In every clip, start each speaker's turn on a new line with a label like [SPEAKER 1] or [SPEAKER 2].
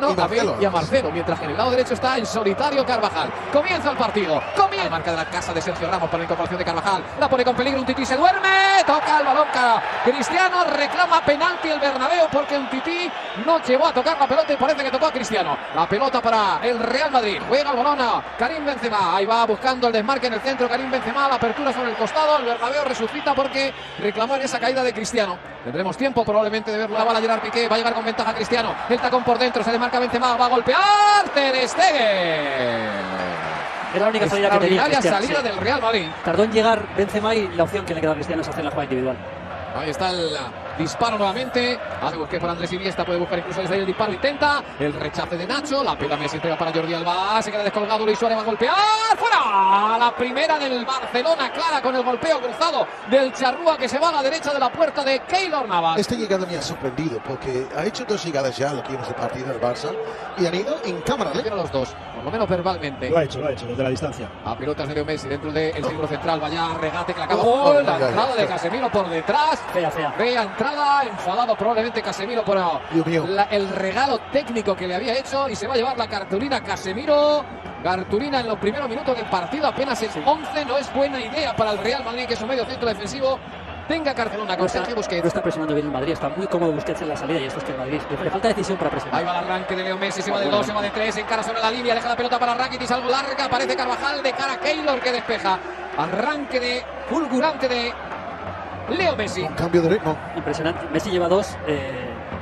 [SPEAKER 1] Cristiano, a Bale y a Marcelo, mientras que en el lado derecho está en solitario Carvajal. Comienza el partido, comienza. Marca de la casa de Sergio Ramos para la incorporación de Carvajal. La pone con peligro, un Tití se duerme, toca el balón. Cristiano reclama penalti el Bernabéu porque un Tití no llegó a tocar la pelota y parece que tocó a Cristiano. La pelota para el Real Madrid. Juega el balón a Karim Benzema. Ahí va buscando el desmarque en el centro Karim Benzema. La apertura sobre el costado. El Bernabéu resucita porque reclamó en esa caída de Cristiano. Tendremos tiempo probablemente de ver la bala Gerard Piqué. Va a llegar con ventaja Cristiano. El tacón por dentro. Se desmarca Benzema. Va a golpear Ter Stegen.
[SPEAKER 2] Era la única salida que tenía Cristiano,
[SPEAKER 1] salida del Real Madrid.
[SPEAKER 2] Tardó en llegar Benzema y la opción que le queda a Cristiano es hacer la jugada individual.
[SPEAKER 1] Ahí está el disparo nuevamente. Hace busque por Andrés Iniesta. Puede buscar incluso desde ahí el disparo. Intenta el rechace de Nacho. La pela Messi entrega para Jordi Alba. Se queda descolgado. Luis Suárez va a golpear. ¡Fuera! La primera del Barcelona. Clara con el golpeo cruzado del Charrúa que se va a la derecha de la puerta de Keylor Navas.
[SPEAKER 3] Esta llegada me ha sorprendido porque ha hecho 2 llegadas ya lo que vimos de partido del Barça y han ido en cámara lenta.
[SPEAKER 1] Los dos, por lo menos verbalmente.
[SPEAKER 4] Lo ha hecho desde la distancia.
[SPEAKER 1] A pelotas de Leo Messi dentro del círculo central. Vaya regate que le acaba. ¡Gol! La entrada de Casemiro por detrás. Fea entrada, enfadado probablemente Casemiro por el regalo técnico que le había hecho y se va a llevar la cartulina Casemiro. Cartulina en los primeros minutos del partido, apenas es 11, no es buena idea para el Real Madrid, que es un medio centro defensivo. Tenga cartulina con Sergio Busquets.
[SPEAKER 2] No está presionando bien el Madrid, está muy cómodo Busquets en la salida y esto es que el Madrid le falta decisión para presionar.
[SPEAKER 1] Ahí va el arranque de Leo Messi, se va de 2, se va de 3, encara sobre la línea, deja la pelota para Rakitic, algo larga, aparece Carvajal de cara a Keylor que despeja. Arranque de fulgurante de Leo Messi.
[SPEAKER 3] Un cambio de ritmo.
[SPEAKER 2] Impresionante. Messi lleva 2.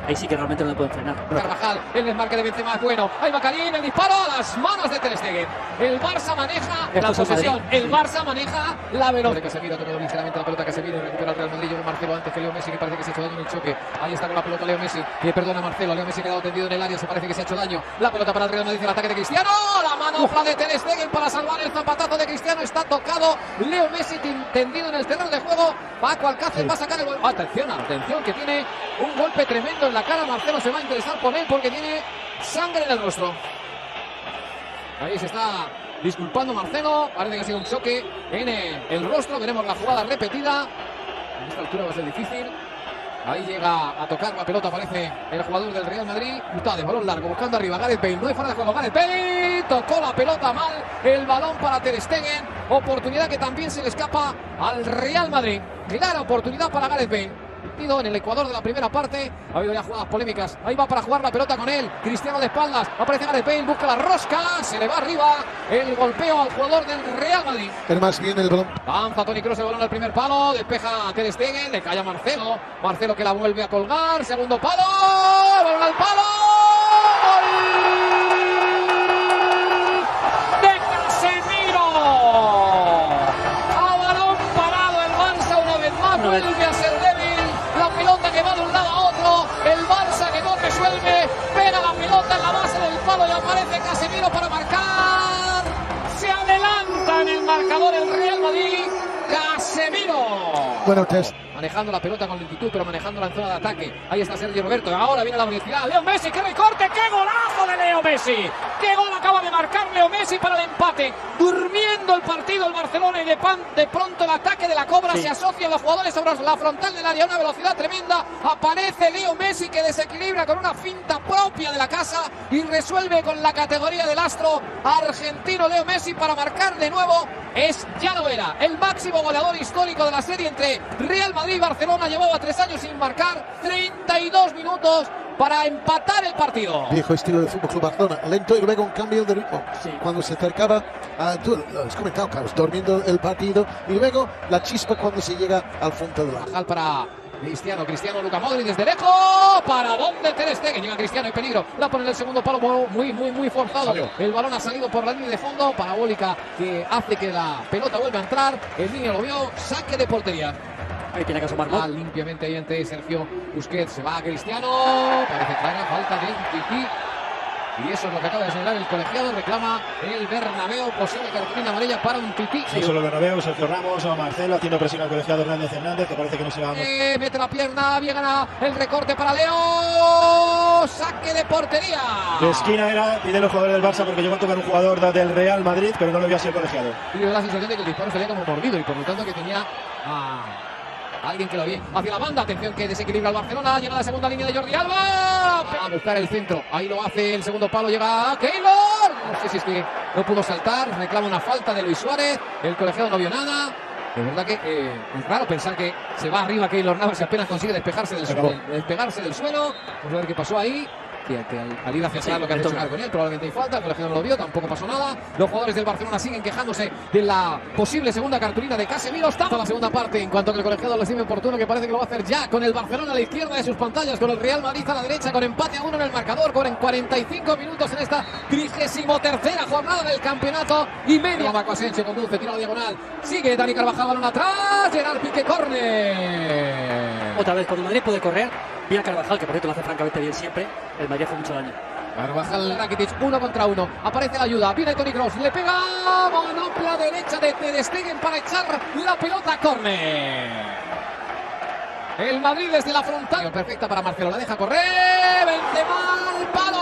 [SPEAKER 2] Ahí sí que realmente no le pueden frenar.
[SPEAKER 1] Carvajal, el desmarque de Benzema es bueno. Ahí va Karim, el disparo a las manos de Ter Stegen. El Barça maneja la posesión. El Barça maneja la velocidad. Casemiro tocó ligeramente la pelota. Casemiro recupera el Real Madrid. Llegó Marcelo antes que Leo Messi, que parece que se ha hecho daño en el choque. Ahí está con la pelota Leo Messi. Perdona Marcelo. Leo Messi ha quedado tendido en el área. Se parece que se ha hecho daño. La pelota para el Real Madrid. El ataque de Cristiano. La manopla de Ter Stegen para salvar el zapatazo de Cristiano. Está tocado. Leo Messi tendido en el terreno de juego. Paco Alcácer va a sacar el gol. Atención, que tiene un golpe tremendo en la cara. Marcelo se va a interesar por él porque tiene sangre en el rostro. Ahí se está disculpando Marcelo. Parece que ha sido un choque en el rostro. Veremos la jugada repetida. En esta altura va a ser difícil. Ahí llega a tocar la pelota, aparece el jugador del Real Madrid. Está de balón largo, buscando arriba Gareth Bale. No hay fuera de juego, Gareth Bale tocó la pelota mal. El balón para Ter Stegen. Oportunidad que también se le escapa al Real Madrid. Clara oportunidad para Gareth Bale. En el Ecuador de la primera parte. Ha habido ya jugadas polémicas. Ahí va para jugar la pelota con él. Cristiano de espaldas. Aparece Gareth Bale. Busca la rosca. Se le va arriba. El golpeo al jugador del Real Madrid.
[SPEAKER 3] Pero más bien el balón.
[SPEAKER 1] Avanza Toni Kroos el balón al primer palo. Despeja a Ter Stegen. Le cae a Marcelo. Marcelo que la vuelve a colgar. Segundo palo. Balón al palo. ¡Gol! ¡De Casemiro! A balón parado el Barça una vez más. Vuelve a ser débil. La pelota que va de un lado a otro. El Barça que no resuelve. Pega la pelota en la base del palo y aparece Casemiro para marcar. Se adelanta en el marcador el Real Madrid. Casemiro.
[SPEAKER 3] Bueno, test.
[SPEAKER 1] Manejando la pelota con lentitud, pero manejando la zona de ataque. Ahí está Sergio Roberto. Ahora viene la velocidad. Leo Messi, qué recorte, qué golazo de Leo Messi. Qué gol acaba de marcar Leo Messi para el empate. Durmiendo el partido el Barcelona y de pronto el ataque de la Cobra se asocia a los jugadores sobre la frontal del área. Una velocidad tremenda. Aparece Leo Messi que desequilibra con una finta propia de la casa y resuelve con la categoría del astro argentino Leo Messi para marcar de nuevo. Ya lo era, el máximo goleador histórico de la serie entre Real Madrid y Barcelona. Llevaba 3 años sin marcar, 32 minutos para empatar el partido.
[SPEAKER 3] Viejo estilo del Fútbol Club Barcelona, lento y luego un cambio de ritmo. Cuando se acercaba, tú lo has comentado, Carlos, durmiendo el partido y luego la chispa cuando se llega al fondo de la...
[SPEAKER 1] Para Cristiano, Luka Modric desde lejos. ¿Para dónde Ter Stegen? Llega Cristiano en peligro. La pone en el segundo palo muy forzado. Salió. El balón ha salido por la línea de fondo. Parabólica que hace que la pelota vuelva a entrar. El niño lo vio. Saque de portería.
[SPEAKER 2] Ahí tiene que asomarlo.
[SPEAKER 1] Limpiamente ahí ante Sergio Busquets. Se va a Cristiano. Parece clara falta de Tití. Y eso es lo que acaba de señalar el colegiado. Reclama el Bernabéu. Posible cartulina amarilla para un Tití.
[SPEAKER 4] No solo el Bernabéu, Sergio Ramos o Marcelo haciendo presión al colegiado Hernández, que parece que no se va a...
[SPEAKER 1] Mete la pierna, bien gana el recorte para Leo. Saque de portería.
[SPEAKER 4] De esquina era, pide los jugadores del Barça porque llegó a tocar un jugador del Real Madrid, pero no lo había sido el colegiado.
[SPEAKER 1] Y dio la sensación de que el disparo salía como mordido y por lo tanto que tenía Alguien que lo ve hacia la banda. Atención que desequilibra el Barcelona. Llega a la segunda línea de Jordi Alba. A buscar el centro. Ahí lo hace el segundo palo. Llega Keylor. No sé si es que no pudo saltar. Reclama una falta de Luis Suárez. El colegiado no vio nada. Es verdad que es raro pensar que se va arriba Keylor Navas y apenas consigue despegarse del suelo. Vamos a ver qué pasó ahí. Que al ir hacia atrás lo que hace chocar con él, probablemente hay falta, el colegiado no lo vio, tampoco pasó nada. Los jugadores del Barcelona siguen quejándose de la posible segunda cartulina de Casemiro. Está la segunda parte, en cuanto que el colegiado lo estime oportuno, que parece que lo va a hacer ya, con el Barcelona a la izquierda de sus pantallas, con el Real Madrid a la derecha, con empate a 1 en el marcador, con 45 minutos en esta 33ª jornada del campeonato y media. Marco Asensio conduce, tira a la diagonal, sigue Dani Carvajal, balón atrás, Gerard Piqué, córner.
[SPEAKER 2] Otra vez, cuando Madrid puede correr, mira Carvajal, que por cierto lo hace francamente bien siempre, el Madrid hace mucho daño.
[SPEAKER 1] Carvajal, Rakitic, 1 contra 1. Aparece la ayuda, viene Toni Kroos, le pega manopla derecha de Ter Stegen para echar la pelota a córner. El Madrid desde la frontal, perfecta para Marcelo, la deja correr, Benzema al palo.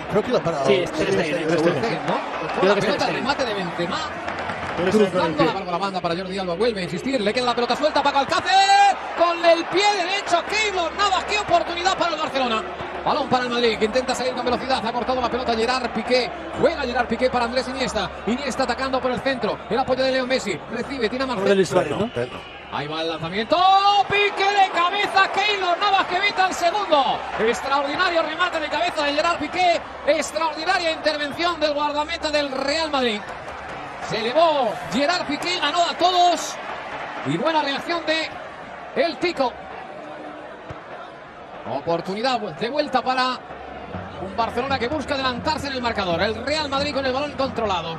[SPEAKER 3] Creo que la parado.
[SPEAKER 2] Sí, es Ter Stegen, ¿no?
[SPEAKER 1] La pelota, el remate de Benzema. Cruzando la banda para Jordi Alba, vuelve a insistir, le queda la pelota suelta para Alcácer, con el pie derecho Keylor Navas, qué oportunidad para el Barcelona. Balón para el Madrid, que intenta salir con velocidad, ha cortado la pelota Gerard Piqué, juega Gerard Piqué para Andrés Iniesta, Iniesta atacando por el centro, el apoyo de Leo Messi, recibe, tiene a Marcelo. Ahí va el lanzamiento, Piqué de cabeza, Keylor Navas que evita el segundo. Extraordinario remate de cabeza de Gerard Piqué, extraordinaria intervención del guardameta del Real Madrid. Se elevó Gerard Piqué, ganó a todos y buena reacción de el Tico. Oportunidad de vuelta para un Barcelona que busca adelantarse en el marcador. El Real Madrid con el balón controlado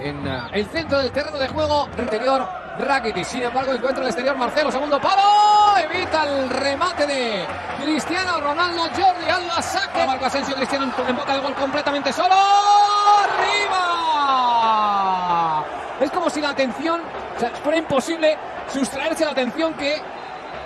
[SPEAKER 1] en el centro del terreno de juego. Interior Rakitic, sin embargo encuentra el exterior Marcelo, segundo palo, evita el remate de Cristiano Ronaldo. Jordi Alba saca, Marco Asensio, Cristiano en boca de gol completamente solo. ¡Arriba! Es como si la atención, o sea, fuera imposible sustraerse la atención que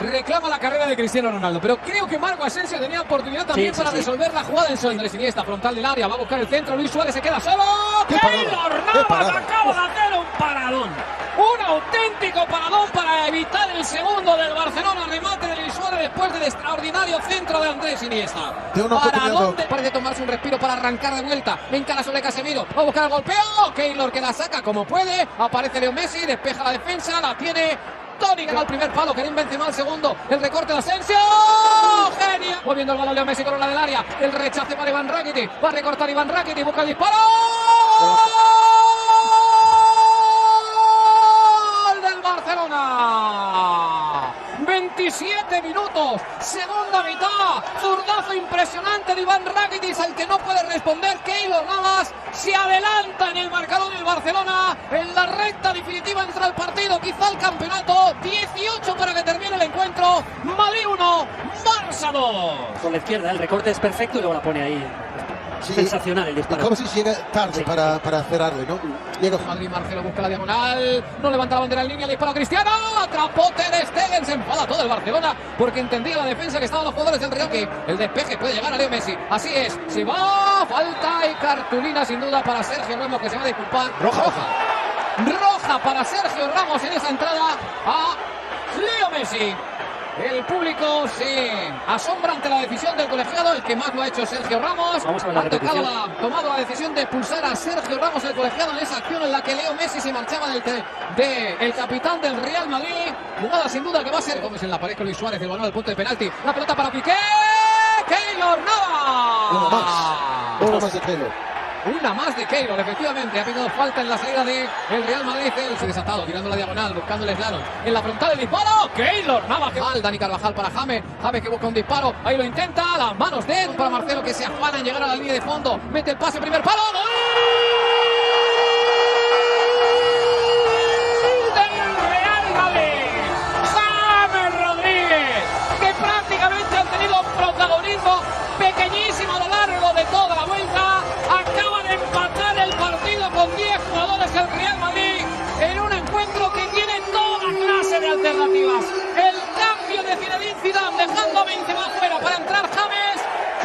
[SPEAKER 1] reclama la carrera de Cristiano Ronaldo, pero creo que Marco Asensio tenía oportunidad también para resolver la jugada en su Andrés Iniesta, frontal del área, va a buscar el centro, Luis Suárez se queda solo. Keylor Navas acaba de hacer un paradón, un auténtico paradón para evitar el segundo del Barcelona, remate de Luis Suárez después del extraordinario centro de Andrés Iniesta. ¿Para dónde parece tomarse un respiro para arrancar de vuelta? Encara sobre Casemiro, va a buscar el golpeo, Keylor que la saca como puede, aparece Leo Messi, despeja la defensa, la tiene Toni, gana el primer palo, Karim Benzema el segundo, el recorte de Asensio, genial, moviendo el balón Leo Messi con la del área, el rechace para Iván Rakitic, va a recortar Iván Rakitic, busca el disparo, ¡gol del Barcelona! 27 minutos, segunda mitad, zurdazo impresionante de Iván Rakitic, al que no puede responder Keylor Navas, se adelanta en el marcador del Barcelona, en la recta definitiva entra el partido, quizá el campeonato, 18 para que termine el encuentro, Madrid 1, Barça 2.
[SPEAKER 2] Con la izquierda, el recorte es perfecto y luego la pone ahí. Sí, sensacional el disparo.
[SPEAKER 3] Como si llega tarde para cerrarle, ¿no? Llega
[SPEAKER 1] Madrid, Marcelo busca la diagonal, no levanta la bandera en línea, le dispara a Cristiano, atrapó Ter Stegen, se enfada todo el Barcelona porque entendía la defensa que estaban los jugadores del Real, que el despeje puede llegar a Leo Messi, así es, se va, falta y cartulina sin duda para Sergio Ramos, que se va a disculpar. Roja para Sergio Ramos en esa entrada a Leo Messi. El público se asombra ante la decisión del colegiado, el que más lo ha hecho Sergio Ramos.
[SPEAKER 2] Vamos a ver la repetición.
[SPEAKER 1] Tomado la decisión de expulsar a Sergio Ramos, el colegiado, en esa acción en la que Leo Messi se marchaba el capitán del Real Madrid. Jugada sin duda que va a ser Gómez en la pared con Luis Suárez, el balón al punto de penalti. La pelota para Piqué. Keylor Navas.
[SPEAKER 3] Uno más de Keylor.
[SPEAKER 1] Una más de Keylor, efectivamente, ha pedido falta en la salida del Real Madrid. Él se ha desatado, tirando la diagonal, buscando el slalom. En la frontal el disparo, Keylor Navas, que mal, Dani Carvajal para James que busca un disparo, ahí lo intenta, las manos de él para Marcelo, que se afana en llegar a la línea de fondo, mete el pase, primer palo, ¡gol! Del Real Madrid, James Rodríguez, que prácticamente han tenido un protagonismo pequeñísimo a lo largo de toda la vuelta, acaba de empatar el partido con 10 jugadores el Real Madrid en un encuentro que tiene toda clase de alternativas. El cambio de Zinedine Zidane dejando a Benzema fuera para entrar James,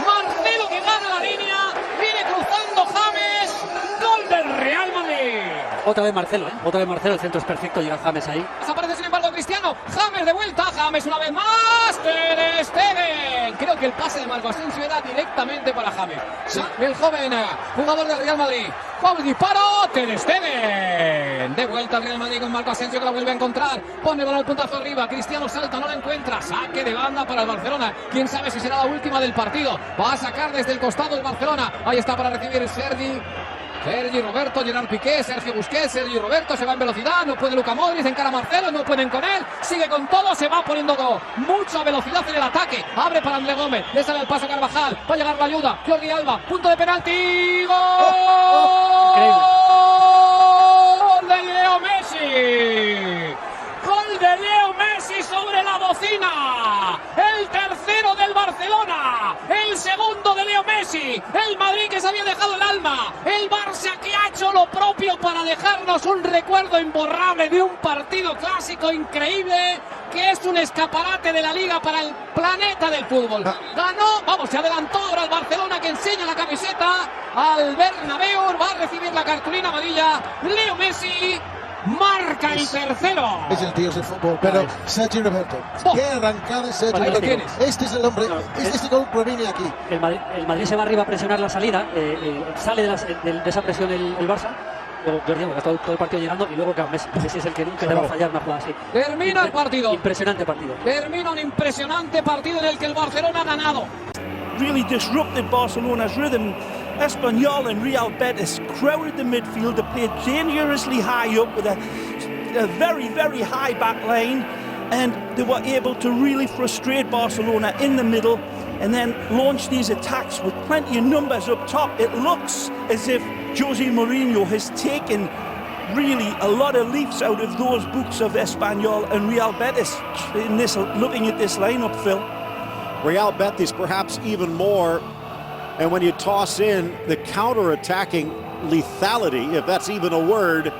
[SPEAKER 1] Marcelo que gana la línea, viene cruzando James, gol del Real Madrid.
[SPEAKER 2] Otra vez Marcelo, el centro es perfecto, llega James ahí.
[SPEAKER 1] Desaparece sin embargo Cristiano, bueno. James de vuelta. James una vez más. Ter Stegen. Creo que el pase de Marco Asensio era directamente para James. Sí. El joven jugador del Real Madrid. Vamos, disparo. Ter Stegen. De vuelta al Real Madrid con Marco Asensio, que la vuelve a encontrar. Pone con el puntazo arriba. Cristiano salta, no la encuentra. Saque de banda para el Barcelona. Quién sabe si será la última del partido. Va a sacar desde el costado el Barcelona. Ahí está para recibir Sergi Roberto, Gerard Piqué, Sergio Busquets, Sergi Roberto, se va en velocidad, no puede Luka Modric, encara a Marcelo, no pueden con él, sigue con todo, se va poniendo mucha velocidad en el ataque, abre para André Gómez, le sale el paso a Carvajal, va a llegar la ayuda, Jordi Alba, punto de penalti, ¡gol de Leo Messi! ¡Gol de Leo Messi sobre la bocina! El tercero del Barcelona, el segundo de Leo Messi, el Madrid que se había dejado el alma, el Barça que ha hecho lo propio para dejarnos un recuerdo imborrable de un partido clásico increíble, que es un escaparate de la Liga para el planeta del fútbol. Ganó, vamos, se adelantó ahora el Barcelona, que enseña la camiseta al Bernabéu, va a recibir la cartulina amarilla, Leo Messi marca el tercero.
[SPEAKER 3] Es el tío del fútbol, pero Sergio Roberto, qué arrancada es Sergio Roberto. Este es el hombre, este gol proviene aquí.
[SPEAKER 2] El Madrid se va arriba a presionar la salida, sale de esa presión el Barça. Luego Jordi Alba, todo el partido llegando, y luego Messi es el que nunca le va a fallar una jugada así.
[SPEAKER 1] Termina el partido.
[SPEAKER 2] Impresionante partido.
[SPEAKER 1] Termina un impresionante partido en el que el Barcelona ha ganado.
[SPEAKER 5] Really disrupted Barcelona's rhythm. Espanyol and Real Betis crowded the midfield. They played dangerously high up with a very, very high back line, and they were able to really frustrate Barcelona in the middle and then launch these attacks with plenty of numbers up top. It looks as if Jose Mourinho has taken really a lot of leaps out of those books of Espanyol and Real Betis in this, looking at this lineup, Phil.
[SPEAKER 6] Real Betis perhaps even more, and when you toss in the counter-attacking lethality, if that's even a word,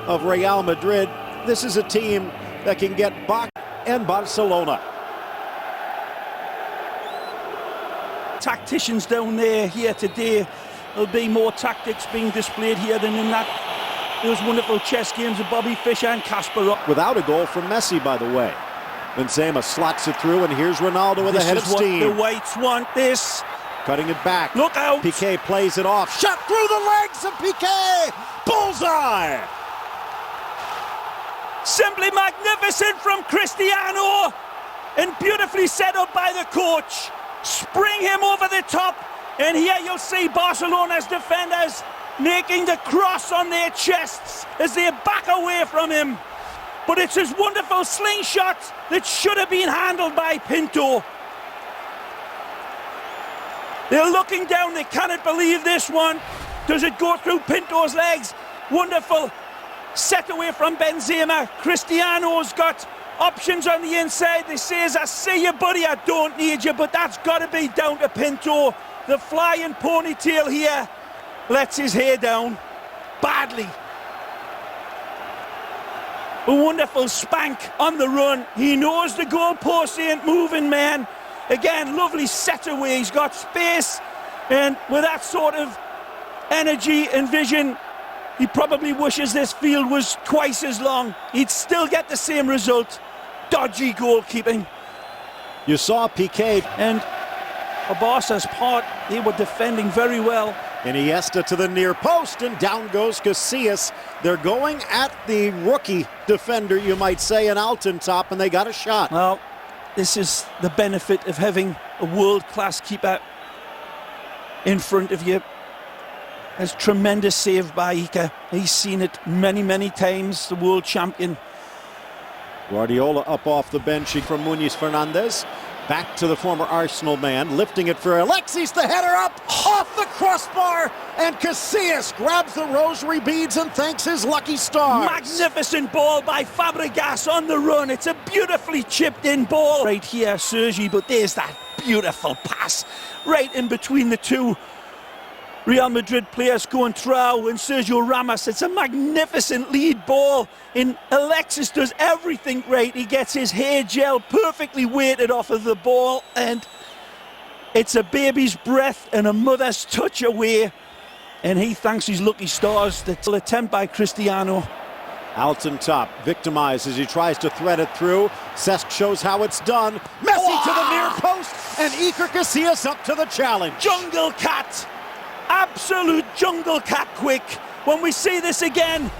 [SPEAKER 6] of Real Madrid, this is a team that can get Bach and Barcelona.
[SPEAKER 5] Tacticians down there here today. There'll be more tactics being displayed here than in those wonderful chess games of Bobby Fischer and Kasparov.
[SPEAKER 6] Without a goal from Messi, by the way. Benzema slots it through, and here's Ronaldo with a head of steam.
[SPEAKER 5] The Whites want this.
[SPEAKER 6] Cutting it back.
[SPEAKER 5] Look out.
[SPEAKER 6] Piqué plays it off. Shot through the legs of Piqué. Bullseye.
[SPEAKER 5] Simply magnificent from Cristiano. And beautifully set up by the coach. Spring him over the top. And here you'll see Barcelona's defenders making the cross on their chests as they back away from him. But it's his wonderful slingshot that should have been handled by Pinto. They're looking down, they cannot believe this one. Does it go through Pinto's legs? Wonderful set away from Benzema. Cristiano's got options on the inside. They says, I see you, buddy, I don't need you, but that's got to be down to Pinto. The flying ponytail here lets his hair down badly. A wonderful spank on the run. He knows the goalpost ain't moving, man. Again, lovely set away. He's got space, and with that sort of energy and vision, he probably wishes this field was twice as long. He'd still get the same result. Dodgy goalkeeping.
[SPEAKER 6] You saw Piqué.
[SPEAKER 5] And Barca's part, they were defending very well.
[SPEAKER 6] Iniesta to the near post, and down goes Casillas. They're going at the rookie defender, you might say, in Altintop, and they got a shot.
[SPEAKER 5] Well, this is the benefit of having a world-class keeper in front of you. There's tremendous save by Iker. He's seen it many, many times, the world champion.
[SPEAKER 6] Guardiola up off the bench from Muñiz Fernandez. Back to the former Arsenal man, lifting it for Alexis, the header up, off the crossbar, and Casillas grabs the rosary beads and thanks his lucky stars.
[SPEAKER 5] Magnificent ball by Fabregas on the run. It's a beautifully chipped in ball. Right here, Sergi, but there's that beautiful pass right in between the two Real Madrid players, Coentrao and Sergio Ramos. It's a magnificent lead ball, and Alexis does everything right. He gets his hair gel perfectly weighted off of the ball, and it's a baby's breath and a mother's touch away, and he thanks his lucky stars. The attempt by Cristiano.
[SPEAKER 6] Alton top, victimized as he tries to thread it through. Cesc shows how it's done. Messi to the near post, and Iker Casillas up to the challenge.
[SPEAKER 5] Jungle cat, absolute jungle cat quick. When we see this again,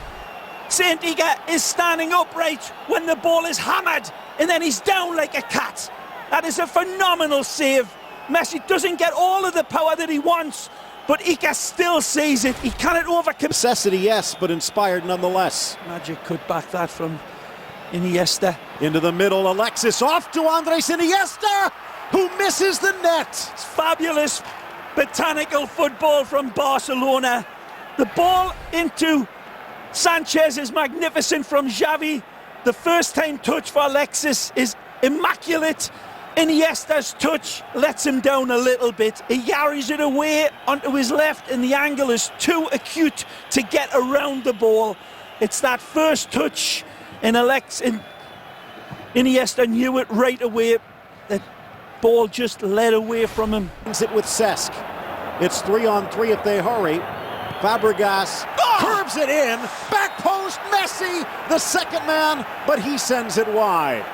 [SPEAKER 5] Saint Iker is standing upright when the ball is hammered, and then he's down like a cat. That is a phenomenal save. Messi doesn't get all of the power that he wants, but Iker still sees it. He cannot overcome.
[SPEAKER 6] Necessity, yes, but inspired nonetheless.
[SPEAKER 5] Magic could back that from Iniesta.
[SPEAKER 6] Into the middle, Alexis off to Andres Iniesta, who misses the net.
[SPEAKER 5] It's fabulous botanical football from Barcelona. The ball into Sanchez is magnificent from Xavi. The first time touch for Alexis is immaculate. Iniesta's touch lets him down a little bit. He carries it away onto his left, and the angle is too acute to get around the ball. It's that first touch, and Iniesta knew it right away. The ball just led away from him.
[SPEAKER 6] It with Cesc. It's 3-on-3 if they hurry. Fabregas curves it in. Back post, Messi, the second man, but he sends it wide.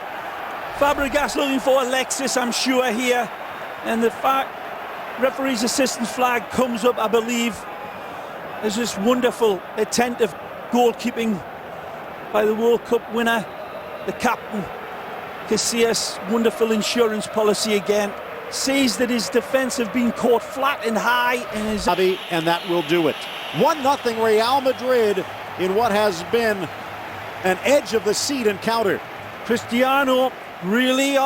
[SPEAKER 5] Fabregas looking for Alexis, I'm sure, here. And the referee's assistant flag comes up, I believe. There's this wonderful, attentive goalkeeping by the World Cup winner, the captain. Casillas, wonderful insurance policy again. Sees that his defence have been caught flat and high.
[SPEAKER 6] And that will do it. 1-0 Real Madrid in what has been an edge of the seat encounter.
[SPEAKER 5] Cristiano really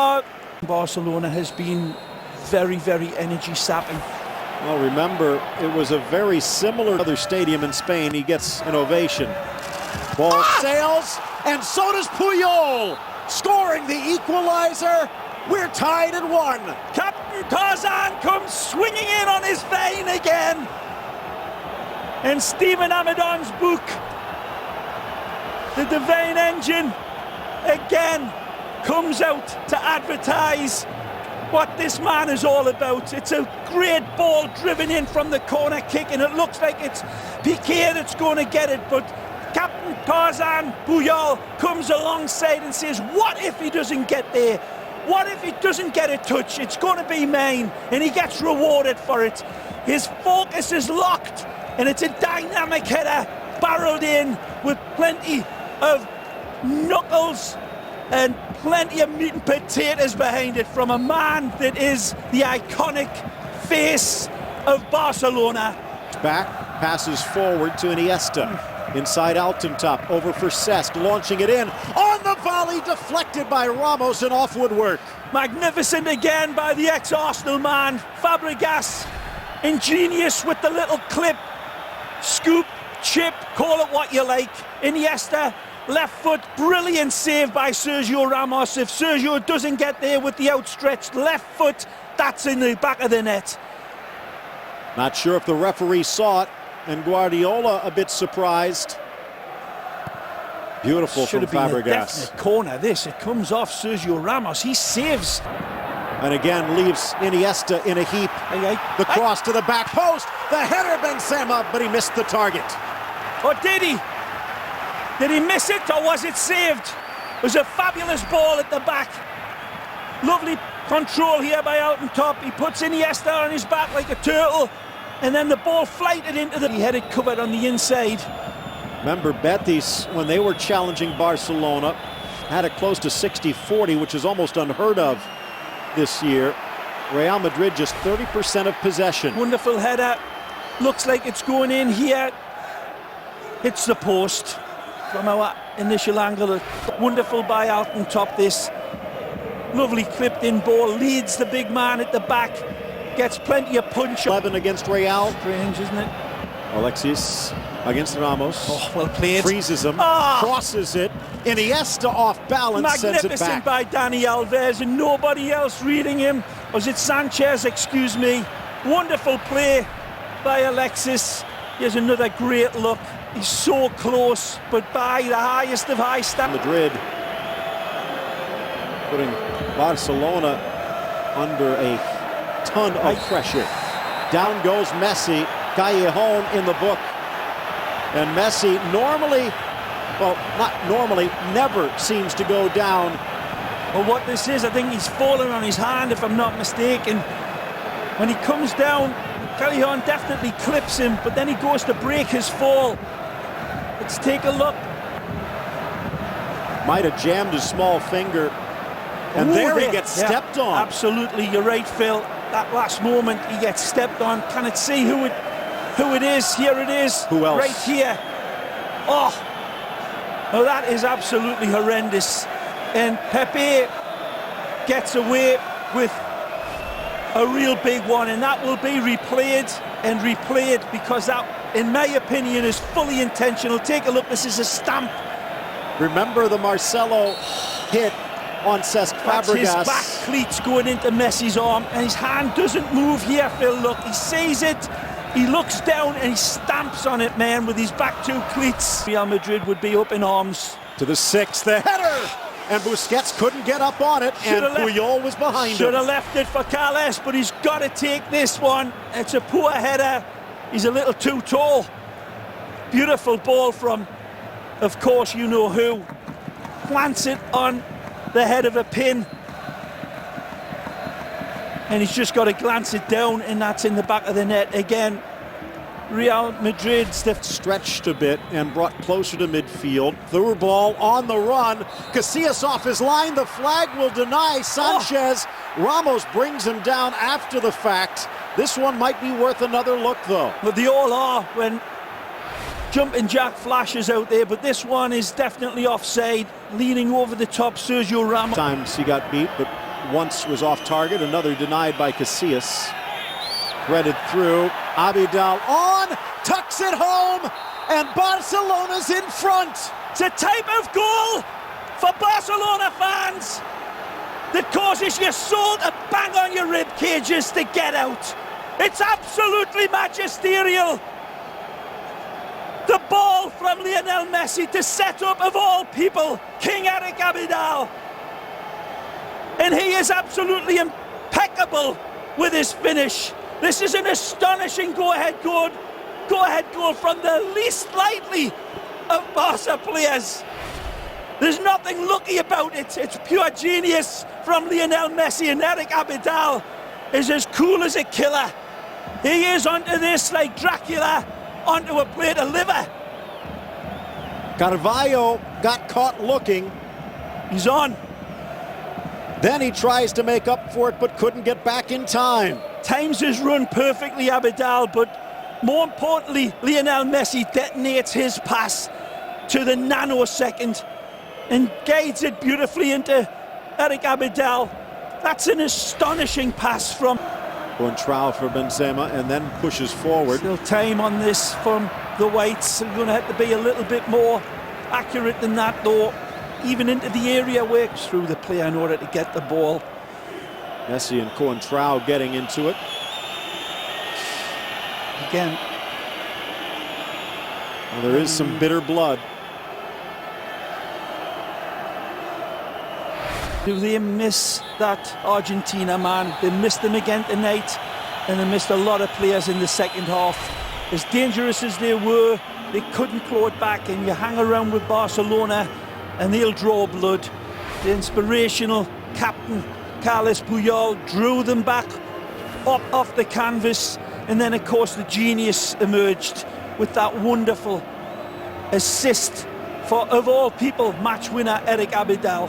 [SPEAKER 5] Barcelona has been very, very energy sapping.
[SPEAKER 6] Well, remember, it was a very similar other stadium in Spain. He gets an ovation. Ball sails, and so does Puyol, scoring the equalizer. We're tied at 1.
[SPEAKER 5] Captain Tarzan comes swinging in on his vein again. And Stephen Amadon's book, the Devane engine, again comes out to advertise what this man is all about. It's a great ball driven in from the corner kick, and it looks like it's Piqué that's going to get it, but Captain Tarzan Puyol comes alongside and says, what if he doesn't get there? What if he doesn't get a touch? It's going to be mine, and he gets rewarded for it. His focus is locked, and it's a dynamic header barreled in with plenty of knuckles and plenty of meat and potatoes behind it from a man that is the iconic face of Barcelona.
[SPEAKER 6] Back, passes forward to Iniesta. Inside Alton top, over for Cesc, launching it in. On the volley, deflected by Ramos and off woodwork.
[SPEAKER 5] Magnificent again by the ex-Arsenal man. Fabregas, ingenious with the little clip. Scoop, chip, call it what you like. Iniesta, left foot, brilliant save by Sergio Ramos. If Sergio doesn't get there with the outstretched left foot, that's in the back of the net.
[SPEAKER 6] Not sure if the referee saw it, and Guardiola a bit surprised. Beautiful from Fabregas.
[SPEAKER 5] Should have been a definite corner, this. It comes off Sergio Ramos. He saves.
[SPEAKER 6] And again leaves Iniesta in a heap. The cross to the back post. The header, Benzema, but he missed the target.
[SPEAKER 5] Or did he? Did he miss it, or was it saved? It was a fabulous ball at the back. Lovely control here by Alton top. He puts Iniesta on his back like a turtle, and then the ball flighted into the... He had it covered on the inside.
[SPEAKER 6] Remember, Betis, when they were challenging Barcelona, had it close to 60-40, which is almost unheard of this year. Real Madrid just 30% of possession.
[SPEAKER 5] Wonderful header. Looks like it's going in here. Hits the post from our initial angle. Wonderful by Alton top, this. Lovely clipped in ball. Leads the big man at the back. Gets plenty of punch.
[SPEAKER 6] 11 against Real.
[SPEAKER 5] Strange, isn't it?
[SPEAKER 6] Alexis against Ramos.
[SPEAKER 5] Oh, well played.
[SPEAKER 6] Freezes him. Crosses it. Iniesta off balance. Sends it back.
[SPEAKER 5] Magnificent by Dani Alves, and nobody else reading him. Was it Sanchez? Excuse me. Wonderful play by Alexis. Here's another great look. He's so close, but by the highest of high standards.
[SPEAKER 6] Madrid putting Barcelona under a ton of pressure. Down goes Messi. Callejon in the book. And Messi normally well, not normally, never seems to go down.
[SPEAKER 5] Well, what this is, I think he's fallen on his hand, if I'm not mistaken. When he comes down, Callejon definitely clips him, but then he goes to break his fall. Let's take a look.
[SPEAKER 6] Might have jammed his small finger. And there he gets stepped on.
[SPEAKER 5] Absolutely, you're right, Phil. That last moment, he gets stepped on. Can it see who it is? Here it is.
[SPEAKER 6] Who else?
[SPEAKER 5] Right here. Oh, that is absolutely horrendous. And Pepe gets away with a real big one, and that will be replayed and replayed, because that, in my opinion, is fully intentional. Take a look. This is a stamp.
[SPEAKER 6] Remember the Marcelo hit on Cesc Fabregas.
[SPEAKER 5] That's his back cleats going into Messi's arm, and his hand doesn't move here, Phil. Look, he sees it, he looks down, and he stamps on it, man, with his back two cleats. Real Madrid would be up in arms.
[SPEAKER 6] To the 6th, the header! And Busquets couldn't get up on it, and Puyol was behind him.
[SPEAKER 5] Should have left it for Carles, but he's got to take this one. It's a poor header. He's a little too tall. Beautiful ball from, of course, you know who. Plants it on the head of a pin, and he's just got to glance it down, and that's in the back of the net again. Real Madrid
[SPEAKER 6] stretched a bit and brought closer to midfield. Threw a ball on the run. Casillas off his line. The flag will deny Sanchez. Ramos brings him down after the fact. This one might be worth another look, though.
[SPEAKER 5] But they all are when jumping jack flashes out there, but this one is definitely offside. Leaning over the top, Sergio Ramos.
[SPEAKER 6] Times he got beat, but once was off target. Another denied by Casillas. Threaded through. Abidal on, tucks it home, and Barcelona's in front.
[SPEAKER 5] It's a type of goal for Barcelona fans that causes your soul to bang on your rib cages to get out. It's absolutely magisterial. The ball from Lionel Messi to set up, of all people, King Eric Abidal. And he is absolutely impeccable with his finish. This is an astonishing go-ahead goal from the least likely of Barca players. There's nothing lucky about it. It's pure genius from Lionel Messi, and Eric Abidal is as cool as a killer. He is onto this like Dracula onto a plate of liver.
[SPEAKER 6] Carvalho got caught looking.
[SPEAKER 5] He's on.
[SPEAKER 6] Then he tries to make up for it, but couldn't get back in time.
[SPEAKER 5] Times his run perfectly, Abidal, but more importantly, Lionel Messi detonates his pass to the nanosecond and guides it beautifully into Eric Abidal. That's an astonishing pass from
[SPEAKER 6] Contral for Benzema, and then pushes forward.
[SPEAKER 5] Still time on this from the Whites. They're going to have to be a little bit more accurate than that, though. Even into the area, works through the player in order to get the ball.
[SPEAKER 6] Messi and Contral getting into it.
[SPEAKER 5] Again.
[SPEAKER 6] Well, there is some bitter blood.
[SPEAKER 5] Do they miss that Argentina man? They missed them again tonight, and they missed a lot of players in the second half. As dangerous as they were, they couldn't claw it back, and you hang around with Barcelona and they'll draw blood. The inspirational captain Carles Puyol drew them back up off the canvas, and then of course the genius emerged with that wonderful assist for, of all people, match winner Eric Abidal.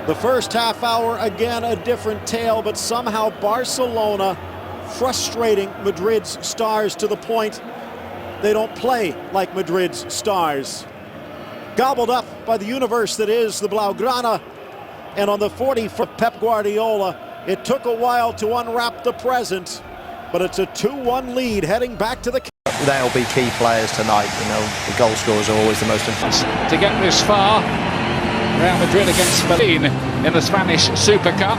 [SPEAKER 6] The first half hour, again, a different tale, but somehow Barcelona frustrating Madrid's stars to the point they don't play like Madrid's stars. Gobbled up by the universe that is the Blaugrana, and on the 40 for Pep Guardiola, it took a while to unwrap the present, but it's a 2-1 lead heading back to the...
[SPEAKER 7] They'll be key players tonight. You know, the goal scorers are always the most important.
[SPEAKER 1] To get this far, Real Madrid against Spain in the Spanish Super Cup.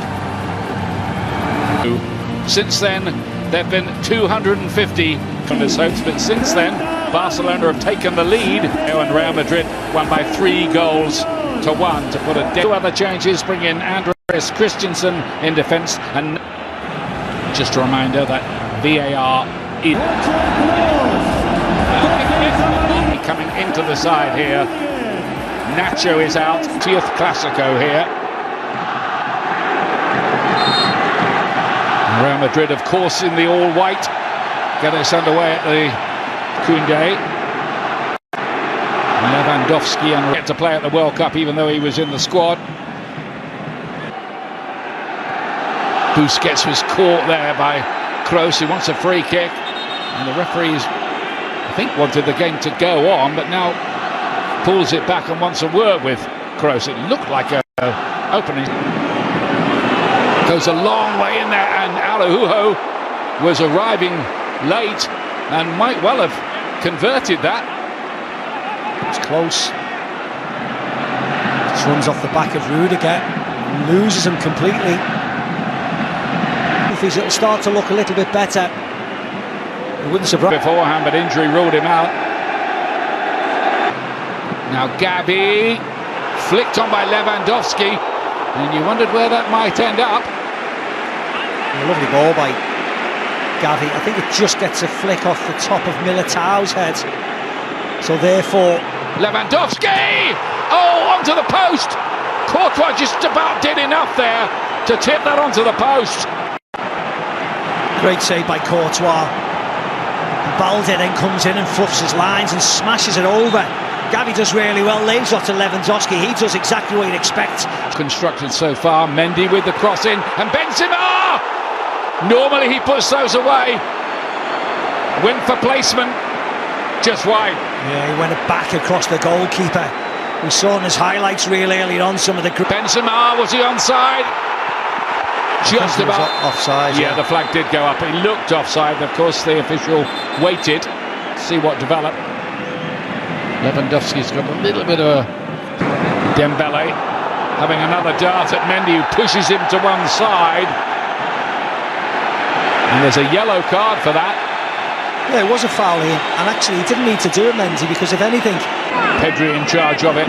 [SPEAKER 1] Since then, there have been 250 from his hopes, but since then, Barcelona have taken the lead, and Real Madrid won by 3 goals to 1 to put a... 2 other changes bring in Andres Christensen in defence, and just a reminder that VAR is...
[SPEAKER 8] coming into the side here. Nacho is out, 10th clasico here. Real Madrid, of course, in the all-white, get us underway at the Koundé. Lewandowski and get to play at the World Cup, even though he was in the squad. Busquets was caught there by Kroos, who wants a free kick, and the referees, I think, wanted the game to go on, but now pulls it back and wants a word with Kroos. It looked like a opening. Goes a long way in there, and Araujo was arriving late and might well have converted that.
[SPEAKER 9] It's close. Just runs off the back of Rudiger, loses him completely. If it'll start to look a little bit better, it wouldn't surprise.
[SPEAKER 8] Beforehand, but injury ruled him out. Now Gavi, flicked on by Lewandowski, and you wondered where that might end up.
[SPEAKER 9] A lovely ball by Gavi. I think it just gets a flick off the top of Militao's head. So therefore,
[SPEAKER 8] Lewandowski! Oh, onto the post! Courtois just about did enough there to tip that onto the post.
[SPEAKER 9] Great save by Courtois. Balde then comes in and fluffs his lines and smashes it over. Gavi does really well, lays off to Lewandowski. He does exactly what you'd expect.
[SPEAKER 8] Constructed so far, Mendy with the cross in, and Benzema! Normally he puts those away. Went for placement, just wide.
[SPEAKER 9] Yeah, he went back across the goalkeeper. We saw in his highlights real early on some of the...
[SPEAKER 8] Benzema, was he onside? Just about
[SPEAKER 9] offside.
[SPEAKER 8] Yeah, the flag did go up. He looked offside. Of course, the official waited to see what developed. Lewandowski's got a little bit of a... Dembele having another dart at Mendy, who pushes him to one side. And there's a yellow card for that.
[SPEAKER 9] Yeah, it was a foul here, and actually he didn't need to do it, Mendy, because if anything...
[SPEAKER 8] Pedri in charge of it.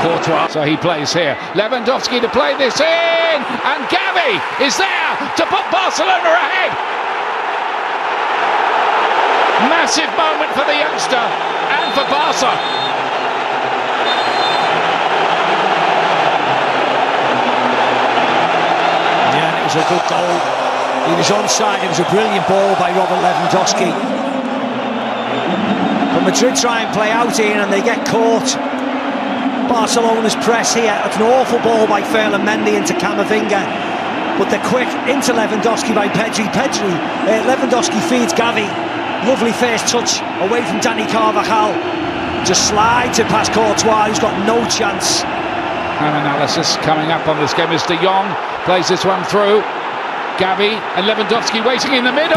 [SPEAKER 8] Courtois, so he plays here. Lewandowski to play this in, and Gavi is there to put Barcelona ahead. Massive moment for the youngster and for Barca.
[SPEAKER 9] Yeah, it was a good goal. He was onside. It was a brilliant ball by Robert Lewandowski. But Madrid try and play out here and they get caught. Barcelona's press here. It's an awful ball by Ferland Mendy into Camavinga. But they're quick into Lewandowski by Pedri. Lewandowski feeds Gavi. Lovely first touch away from Dani Carvajal. Just slides it past Courtois, who's got no chance.
[SPEAKER 8] Time analysis coming up on this game as De Jong plays this one through. Gavi and Lewandowski waiting in the middle.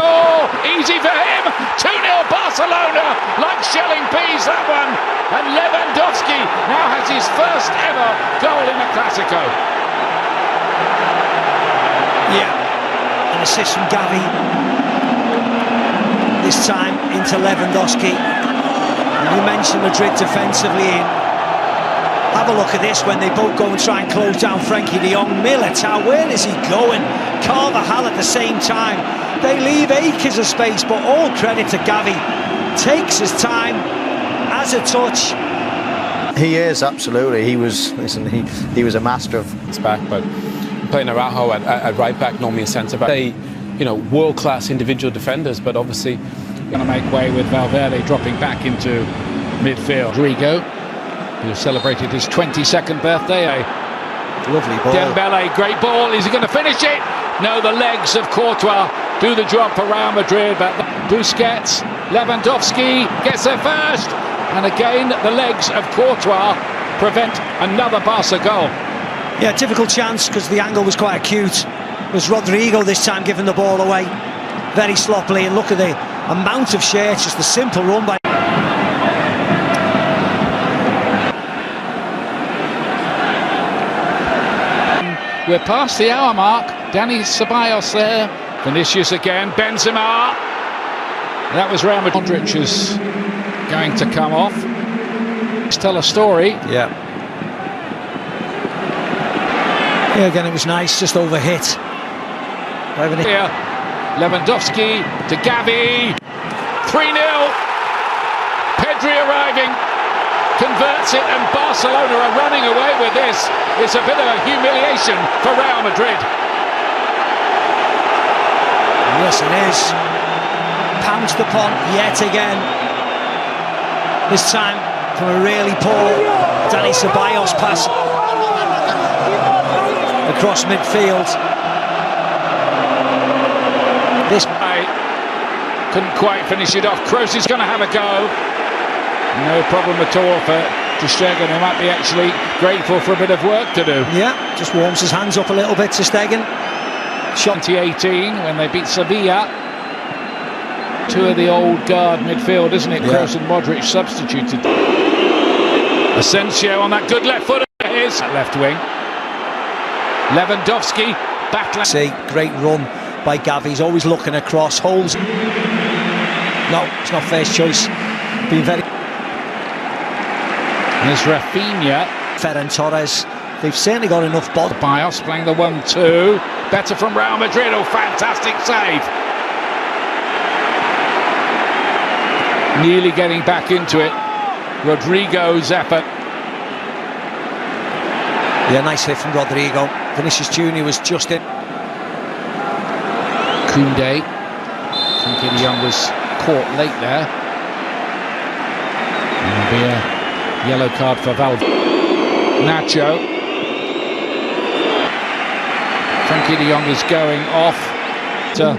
[SPEAKER 8] Easy for him. 2-0 Barcelona. Like shelling peas, that one. And Lewandowski now has his first ever goal in a clasico.
[SPEAKER 9] Yeah, an assist from Gavi. This time into Lewandowski. And you mentioned Madrid defensively in. Have a look at this when they both go and try and close down Frenkie de Jong. Militao, where is he going? Carvajal at the same time. They leave acres of space, but all credit to Gavi. Takes his time, has a touch.
[SPEAKER 7] He is, absolutely. He was a master of
[SPEAKER 10] his back, but playing Araujo at right back, normally a centre back. They, world-class individual defenders, but obviously
[SPEAKER 8] going to make way with Valverde dropping back into midfield. Rodrigo, who celebrated his 22nd birthday.
[SPEAKER 9] Lovely ball.
[SPEAKER 8] Dembele, great ball. Is he going to finish it? No, the legs of Courtois do the job for Real Madrid. But Busquets, Lewandowski gets there first. And again, the legs of Courtois prevent another Barca goal.
[SPEAKER 9] Yeah, difficult chance because the angle was quite acute. It was Rodrigo this time giving the ball away very sloppily. And look at the amount of share, just the simple run by...
[SPEAKER 8] We're past the hour mark. Dani Ceballos there. Vinicius again. Benzema. That was Real Madrid. Modric is going to come off. Let's tell a story.
[SPEAKER 9] Yeah. Yeah, again, it was nice, just overhit.
[SPEAKER 8] Here, Lewandowski to Gavi. 3-0. Pedri arriving, converts it, and Barcelona are running away with this. It's a bit of a humiliation for Real Madrid.
[SPEAKER 9] Yes, it is. Pounced upon yet again. This time from a really poor Dani Ceballos pass across midfield. This
[SPEAKER 8] guy couldn't quite finish it off. Kroos is going to have a go. No problem at all for Ter Stegen, who might be actually grateful for a bit of work to do.
[SPEAKER 9] Yeah, just warms his hands up a little bit, Ter Stegen.
[SPEAKER 8] Shot 2018 when they beat Sevilla. Two of the old guard midfield, isn't it?
[SPEAKER 9] Yeah.
[SPEAKER 8] Kroos and Modric substituted. Asensio on that good left foot of his. Left wing. Lewandowski back.
[SPEAKER 9] See, great run by Gavi. He's always looking across. Holes. No, it's not first choice. Been very.
[SPEAKER 8] There's Rafinha.
[SPEAKER 9] Ferran Torres. They've certainly got enough body.
[SPEAKER 8] Bios playing the 1-2. Better from Real Madrid. Oh, fantastic save. Nearly getting back into it. Rodrigo's effort.
[SPEAKER 9] Yeah, nice hit from Rodrigo. Vinicius Junior was just in.
[SPEAKER 8] Koundé. Frankie de Jong was caught late there. There'll be a yellow card for Valverde. Nacho. Frankie de Jong is going off to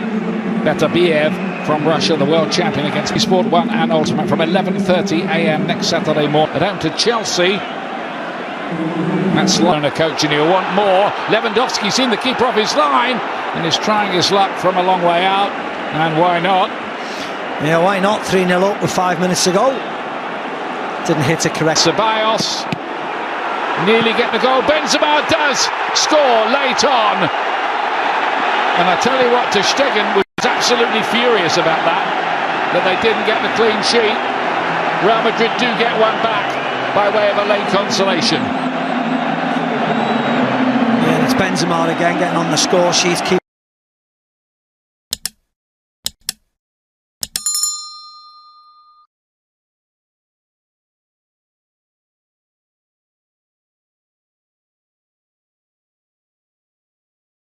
[SPEAKER 8] Beterbiev from Russia, the world champion, against Sport 1 and Ultimate from 11:30 a.m. next Saturday morning. At home to Chelsea. That's Barcelona coach, and he'll want more. Lewandowski's seen the keeper off his line and is trying his luck from a long way out. And why not?
[SPEAKER 9] Yeah, why not? 3-0 up with 5 minutes to go. Didn't hit it correct.
[SPEAKER 8] Ceballos nearly get the goal. Benzema does score late on. And I tell you what, Ter Stegen was absolutely furious about that they didn't get the clean sheet. Real Madrid do get one back by way of a late consolation.
[SPEAKER 9] Yeah, it's Benzema again getting on the score sheet.